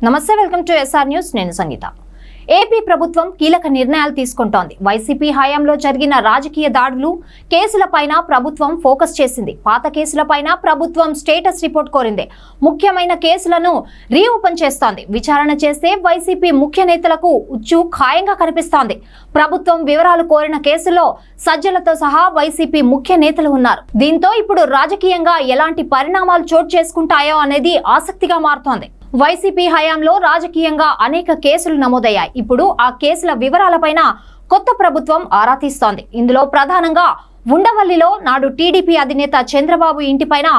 నమస్తే, welcome to SR news. నేను సంగీత. AP ప్రభుత్వం కీలక నిర్ణయాలు తీసుకుంటోంది. వైసీపీ హయాంలో జరిగిన రాజకీయ దాడులు కేసులపైన ప్రభుత్వం ఫోకస్ చేసింది. పాత కేసులపైన ప్రభుత్వం స్టేటస్ రిపోర్ట్ కోరింది. ముఖ్యమైన కేసులను రీఓపెన్ చేస్తోంది. విచారణ చేస్తే వైసీపీ ముఖ్య నేతలకు ఉచ్చు ఖాయంగా కనిపిస్తోంది. ప్రభుత్వం వివరాలు కోరిన కేసులో సజ్జలతో సహా వైసీపీ ముఖ్య నేతలు ఉన్నారు. దీంతో ఇప్పుడు రాజకీయంగా ఎలాంటి పరిణామాలు చోటు చేసుకుంటాయో అనేది ఆసక్తిగా మారుతోంది. వైసీపీ హయాంలో రాజకీయంగా అనేక కేసులు నమోదయ్యాయి. ఇప్పుడు ఆ కేసుల వివరాలపైన కొత్త ప్రభుత్వం ఆరా తీస్తోంది. ఇందులో ప్రధానంగా ఉండవల్లిలో నాడు టీడీపీ అధినేత చంద్రబాబు ఇంటిపైన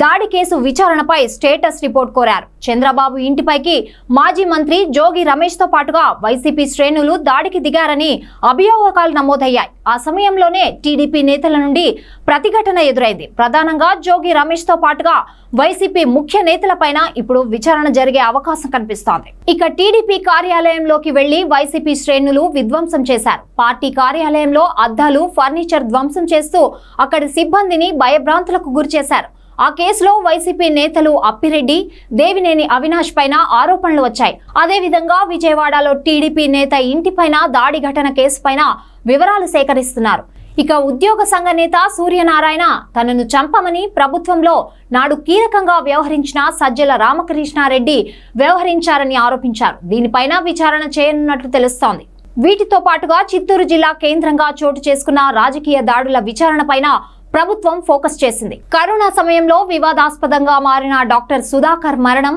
దాడి కేసు విచారణపై స్టేటస్ రిపోర్ట్ కోరారు. చంద్రబాబు ఇంటిపైకి మాజీ మంత్రి జోగి రమేష్ తో పాటుగా వైసీపీ శ్రేణులు దాడికి దిగారని అభియోగాలు నమోదయ్యాయి. ఆ సమయంలోనే టీడీపీ నేతల నుండి ప్రతిఘటన ఎదురైంది. ప్రధానంగా జోగి రమేష్ తో పాటుగా వైసీపీ ముఖ్య నేతలపైన ఇప్పుడు విచారణ జరిగే అవకాశం కనిపిస్తోంది. ఇక టీడీపీ కార్యాలయంలోకి వెళ్లి వైసీపీ శ్రేణులు విధ్వంసం చేశారు. పార్టీ కార్యాలయంలో అద్దాలు, ఫర్నిచర్ ధ్వంసం చేస్తూ అక్కడి సిబ్బందిని భయభ్రాంతులకు గురిచేశారు. ఆ కేసులో వైసీపీ నేతలు అప్పిరెడ్డి, దేవినేని అవినాష్ పైన ఆరోపణలు వచ్చాయి. అదేవిధంగా విజయవాడలో టీడీపీ నేత ఇంటిపైన దాడి ఘటన కేసు పైన వివరాలు సేకరిస్తున్నారు. ఇక ఉద్యోగ సంఘ నేత సూర్యనారాయణ తనను చంపమని ప్రభుత్వంలో నాడు కీలకంగా వ్యవహరించిన సజ్జల రామకృష్ణారెడ్డి వ్యవహరించారని ఆరోపించారు. దీనిపైన విచారణ చేయనున్నట్లు తెలుస్తోంది. వీటితో పాటుగా చిత్తూరు జిల్లా కేంద్రంగా చోటు చేసుకున్న రాజకీయ దాడుల విచారణ పైన ప్రభుత్వం ఫోకస్ చేసింది. కరోనా సమయంలో వివాదాస్పదంగా మారిన డాక్టర్ సుధాకర్ మరణం,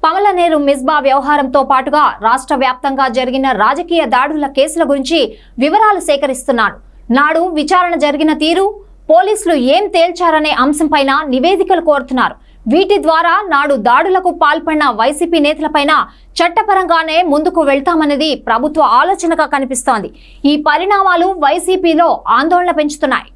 పమలనేరు మిస్బా వ్యవహారంతో పాటుగా రాష్ట్ర వ్యాప్తంగా జరిగిన రాజకీయ దాడుల కేసుల గురించి వివరాలు సేకరిస్తున్నాడు. నాడు విచారణ జరిగిన తీరు, పోలీసులు ఏం తేల్చారనే అంశంపైన నివేదికలు కోరుతున్నారు. వీటి ద్వారా నాడు దాడులకు పాల్పడిన వైసీపీ నేతలపైన చట్టపరంగానే ముందుకు వెళ్తామనేది ప్రభుత్వ ఆలోచనగా కనిపిస్తోంది. ఈ పరిణామాలు వైసీపీలో ఆందోళన పెంచుతున్నాయి.